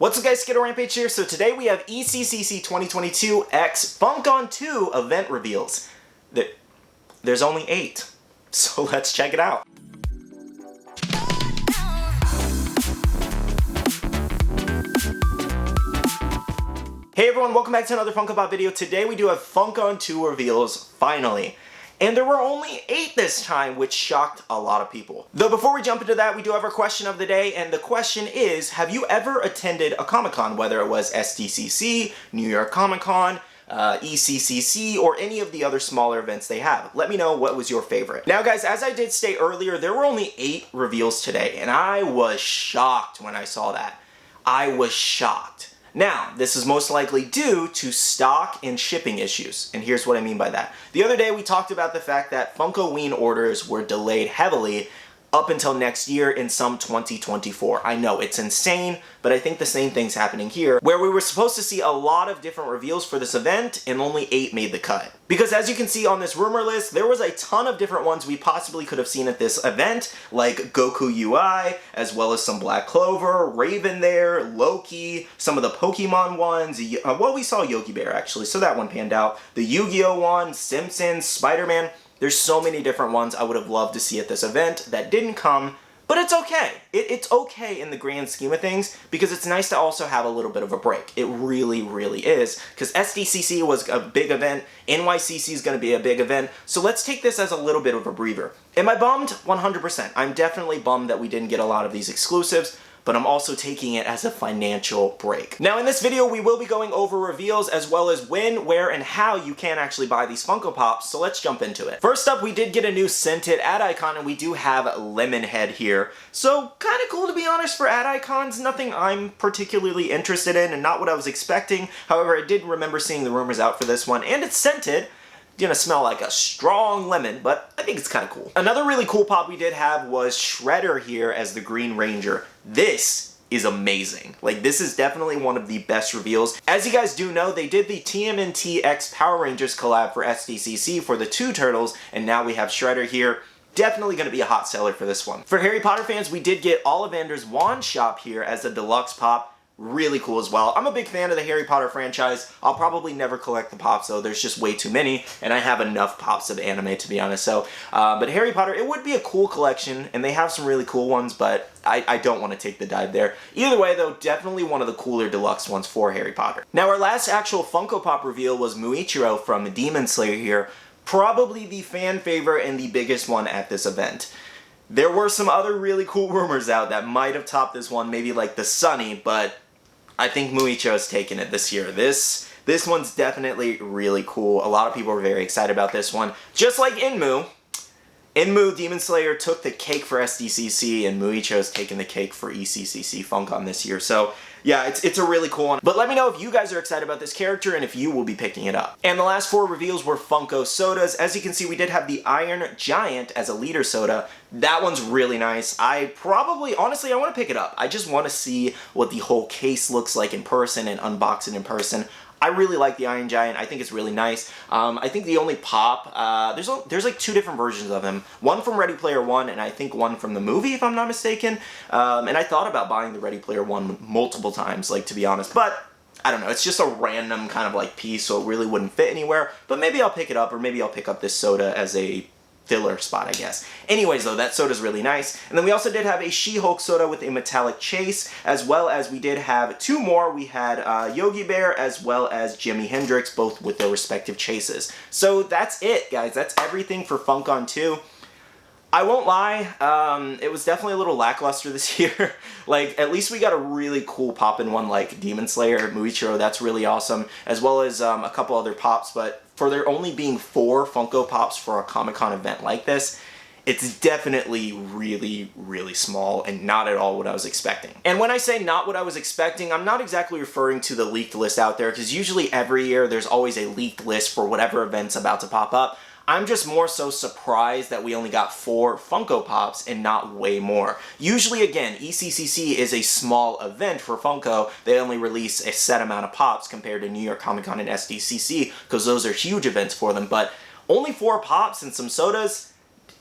What's up guys, Skittlerampage here. So today we have ECCC 2022 X FUNKON 2 event reveals. There's only 8, so let's check it out. Hey everyone, welcome back to another Funko Pop video. Today we do have FUNKON 2 reveals, finally. And there were only 8 this time, which shocked a lot of people. Though before we jump into that, we do have our question of the day, and the question is, have you ever attended a Comic-Con, whether it was SDCC, New York Comic-Con, ECCC, or any of the other smaller events they have? Let me know what was your favorite. Now guys, as I did state earlier, there were only 8 reveals today, and I was shocked when I saw that. I was shocked. Now, this is most likely due to stock and shipping issues, and here's what I mean by that. The other day we talked about the fact that Funkoween orders were delayed heavily up until next year in some 2024. I know, it's insane, but I think the same thing's happening here, where we were supposed to see a lot of different reveals for this event, and only 8 made the cut. Because as you can see on this rumor list, there was a ton of different ones we possibly could have seen at this event, like Goku UI, as well as some Black Clover, Raven there, Loki, some of the Pokemon ones, well, we saw Yogi Bear actually, so that one panned out, the Yu-Gi-Oh one, Simpsons, Spider-Man. There's so many different ones I would have loved to see at this event that didn't come, but it's okay. It's okay in the grand scheme of things, because it's nice to also have a little bit of a break. It really, really is, because SDCC was a big event, NYCC is going to be a big event, so let's take this as a little bit of a breather. Am I bummed? 100%. I'm definitely bummed that we didn't get a lot of these exclusives, but I'm also taking it as a financial break. Now in this video, we will be going over reveals as well as when, where, and how you can actually buy these Funko Pops, so let's jump into it. First up, we did get a new scented ad icon, and we do have Lemonhead here. So kind of cool, to be honest, for ad icons. Nothing I'm particularly interested in and not what I was expecting. However, I did remember seeing the rumors out for this one, and it's scented. Gonna smell like a strong lemon, but I think it's kind of cool. Another really cool pop we did have was Shredder here as the Green Ranger. This is amazing. Like, this is definitely one of the best reveals. As you guys do know, they did the TMNT X Power Rangers collab for SDCC for the 2 turtles, and now we have Shredder here. Definitely going to be a hot seller for this one. For Harry Potter fans, we did get Ollivander's Wand Shop here as a deluxe pop. Really cool as well. I'm a big fan of the Harry Potter franchise. I'll probably never collect the pops though. There's just way too many, and I have enough pops of anime to be honest. So, but Harry Potter, it would be a cool collection, and they have some really cool ones, but I don't want to take the dive there. Either way though, definitely one of the cooler deluxe ones for Harry Potter. Now our last actual Funko Pop reveal was Muichiro from Demon Slayer here. Probably the fan favorite and the biggest one at this event. There were some other really cool rumors out that might have topped this one, maybe like the Sunny, but I think Muichiro's taken it this year. This one's definitely really cool. A lot of people are very excited about this one. Just like Inmu, Demon Slayer took the cake for SDCC, and Muichiro's taken the cake for ECCC FUNKON this year. So yeah, it's a really cool one. But let me know if you guys are excited about this character and if you will be picking it up. And the last 4 reveals were Funko Sodas. As you can see, we did have the Iron Giant as a liter soda. That one's really nice. Honestly, I want to pick it up. I just want to see what the whole case looks like in person and unbox it in person. I really like the Iron Giant. I think it's really nice. I think the only pop, there's like 2 different versions of him. One from Ready Player One, and I think one from the movie, if I'm not mistaken. And I thought about buying the Ready Player One multiple times, like, to be honest. But I don't know, it's just a random kind of like piece, so it really wouldn't fit anywhere. But maybe I'll pick it up, or maybe I'll pick up this soda as a filler spot, I guess. Anyways though, that soda's really nice. And then we also did have a She-Hulk soda with a metallic chase, as well as we did have 2 more. We had Yogi Bear as well as Jimi Hendrix, both with their respective chases. So that's it, guys. That's everything for FUNKON 2. I won't lie, it was definitely a little lackluster this year. Like, at least we got a really cool pop-in one like Demon Slayer, Muichiro, that's really awesome, as well as a couple other pops, but for there only being 4 Funko Pops for a Comic-Con event like this, it's definitely really, really small and not at all what I was expecting. And when I say not what I was expecting, I'm not exactly referring to the leaked list out there, because usually every year there's always a leaked list for whatever event's about to pop up. I'm just more so surprised that we only got 4 Funko Pops and not way more. Usually, again, ECCC is a small event for Funko. They only release a set amount of Pops compared to New York Comic Con and SDCC, because those are huge events for them. But only 4 Pops and some sodas,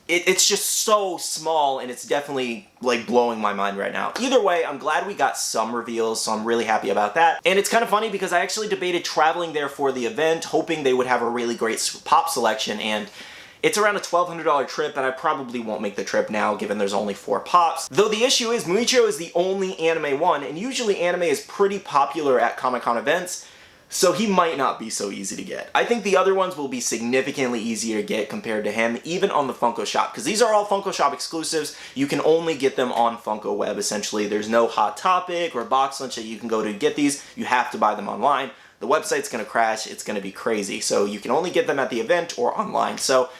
it's just so small, and it's definitely like blowing my mind right now. Either way, I'm glad we got some reveals, so I'm really happy about that. And it's kind of funny because I actually debated traveling there for the event, hoping they would have a really great pop selection, and it's around a $1,200 trip, and I probably won't make the trip now given there's only 4 pops. Though the issue is Muichiro is the only anime one, and usually anime is pretty popular at Comic-Con events, so he might not be so easy to get. I think the other ones will be significantly easier to get compared to him, even on the Funko Shop, because these are all Funko Shop exclusives. You can only get them on Funko Web, essentially. There's no Hot Topic or Box Lunch that you can go to get these. You have to buy them online. The website's gonna crash, it's gonna be crazy. So you can only get them at the event or online. So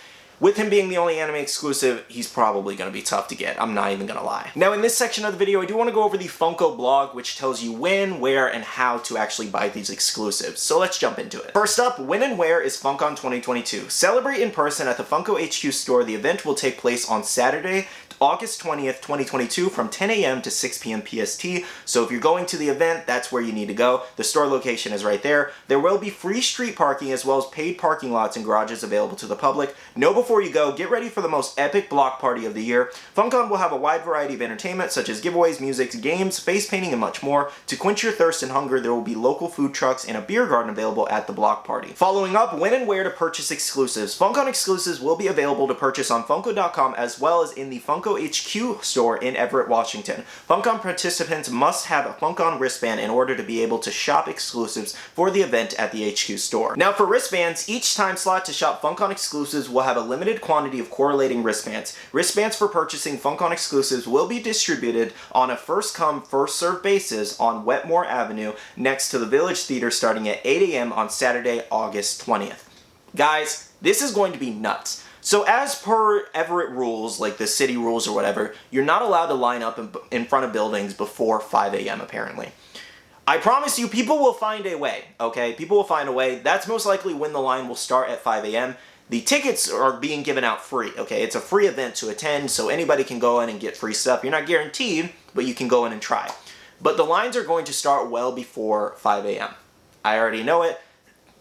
with him being the only anime exclusive, he's probably going to be tough to get. I'm not even going to lie. Now in this section of the video, I do want to go over the Funko blog, which tells you when, where, and how to actually buy these exclusives. So let's jump into it. First up, when and where is FunKon 2022? Celebrate in person at the Funko HQ store. The event will take place on Saturday, August 20th, 2022 from 10 a.m. to 6 p.m. PST. So if you're going to the event, that's where you need to go. The store location is right there. There will be free street parking as well as paid parking lots and garages available to the public. Know before you go, get ready for the most epic block party of the year. FunKon will have a wide variety of entertainment such as giveaways, music, games, face painting, and much more. To quench your thirst and hunger, there will be local food trucks and a beer garden available at the block party. Following up, when and where to purchase exclusives. FunKon exclusives will be available to purchase on Funko.com as well as in the Funko HQ store in Everett, Washington. FunKon participants must have a FunKon wristband in order to be able to shop exclusives for the event at the HQ store. Now for wristbands, each time slot to shop FunKon exclusives will have a limited quantity of correlating wristbands. Wristbands for purchasing FunKon exclusives will be distributed on a first-come, first-served basis on Wetmore Avenue next to the Village Theater starting at 8 a.m. on Saturday, August 20th. Guys, this is going to be nuts. So as per Everett rules, like the city rules or whatever, you're not allowed to line up in front of buildings before 5 a.m. apparently. I promise you, people will find a way, okay? People will find a way. That's most likely when the line will start at 5 a.m. The tickets are being given out free, okay? It's a free event to attend, so anybody can go in and get free stuff. You're not guaranteed, but you can go in and try. But the lines are going to start well before 5 a.m. I already know it.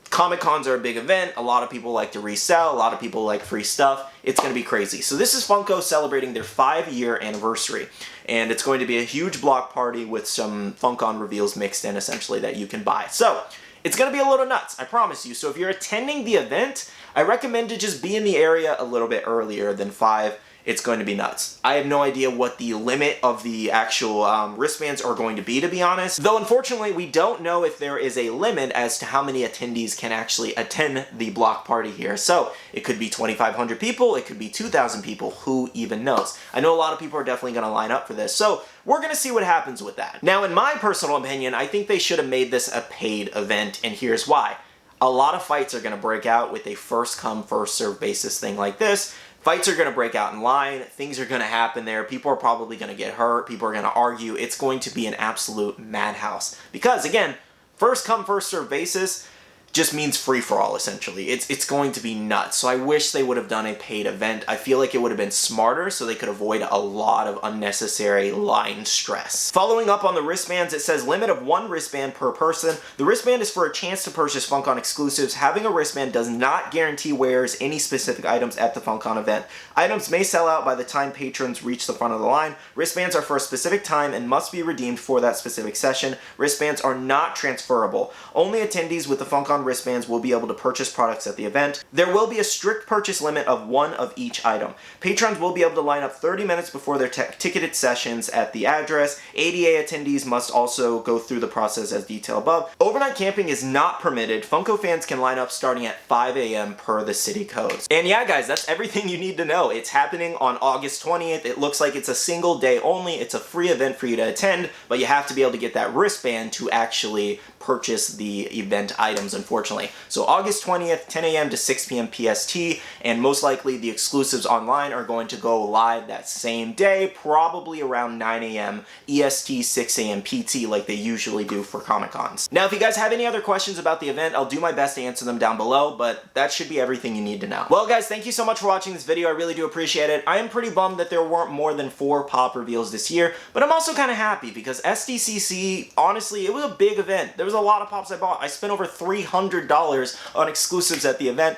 Comic-Cons are a big event. A lot of people like to resell. A lot of people like free stuff. It's going to be crazy. So this is Funko celebrating their 5-year anniversary. And it's going to be a huge block party with some FunKon reveals mixed in, essentially, that you can buy. So it's going to be a little nuts, I promise you. So if you're attending the event, I recommend to just be in the area a little bit earlier than 5. It's going to be nuts. I have no idea what the limit of the actual wristbands are going to be honest. Though unfortunately, we don't know if there is a limit as to how many attendees can actually attend the block party here. So it could be 2,500 people, it could be 2,000 people, who even knows? I know a lot of people are definitely gonna line up for this. So we're gonna see what happens with that. Now, in my personal opinion, I think they should have made this a paid event, and here's why. A lot of fights are gonna break out with a first come, first served basis thing like this. Fights are going to break out in line, things are going to happen there, people are probably going to get hurt, people are going to argue, it's going to be an absolute madhouse. Because again, first come, first served basis just means free-for-all, essentially. It's going to be nuts. So I wish they would have done a paid event. I feel like it would have been smarter so they could avoid a lot of unnecessary line stress. Following up on the wristbands, it says limit of 1 wristband per person. The wristband is for a chance to purchase FunKon exclusives. Having a wristband does not guarantee wears any specific items at the FunKon event. Items may sell out by the time patrons reach the front of the line. Wristbands are for a specific time and must be redeemed for that specific session. Wristbands are not transferable. Only attendees with the FunKon wristbands will be able to purchase products at the event. There will be a strict purchase limit of 1 of each item. Patrons will be able to line up 30 minutes before their ticketed sessions at the address. ADA attendees must also go through the process as detailed above. Overnight camping is not permitted. Funko fans can line up starting at 5 a.m. per the city codes. And yeah, guys, that's everything you need to know. It's happening on August 20th. It looks like it's a single day only. It's a free event for you to attend, but you have to be able to get that wristband to actually purchase the event items, unfortunately. So August 20th, 10 a.m. to 6 p.m. PST, and most likely the exclusives online are going to go live that same day, probably around 9 a.m. EST, 6 a.m. PT, like they usually do for Comic-Cons. Now, if you guys have any other questions about the event, I'll do my best to answer them down below, but that should be everything you need to know. Well, guys, thank you so much for watching this video. I really do appreciate it. I am pretty bummed that there weren't more than 4 pop reveals this year, but I'm also kind of happy because SDCC, honestly, it was a big event. There was a lot of pops I bought. I spent over $300 on exclusives at the event.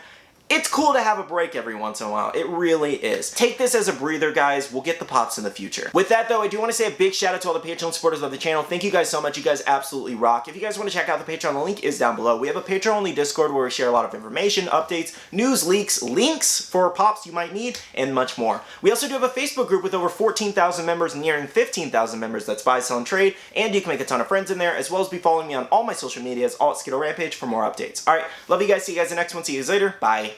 It's cool to have a break every once in a while. It really is. Take this as a breather, guys. We'll get the pops in the future. With that, though, I do want to say a big shout out to all the Patreon supporters of the channel. Thank you guys so much. You guys absolutely rock. If you guys want to check out the Patreon, the link is down below. We have a Patreon-only Discord where we share a lot of information, updates, news, leaks, links for pops you might need, and much more. We also do have a Facebook group with over 14,000 members, nearing 15,000 members. That's buy, sell, and trade. And you can make a ton of friends in there, as well as be following me on all my social medias, all at Skittlerampage for more updates. Alright, love you guys. See you guys in the next one. See you guys later. Bye.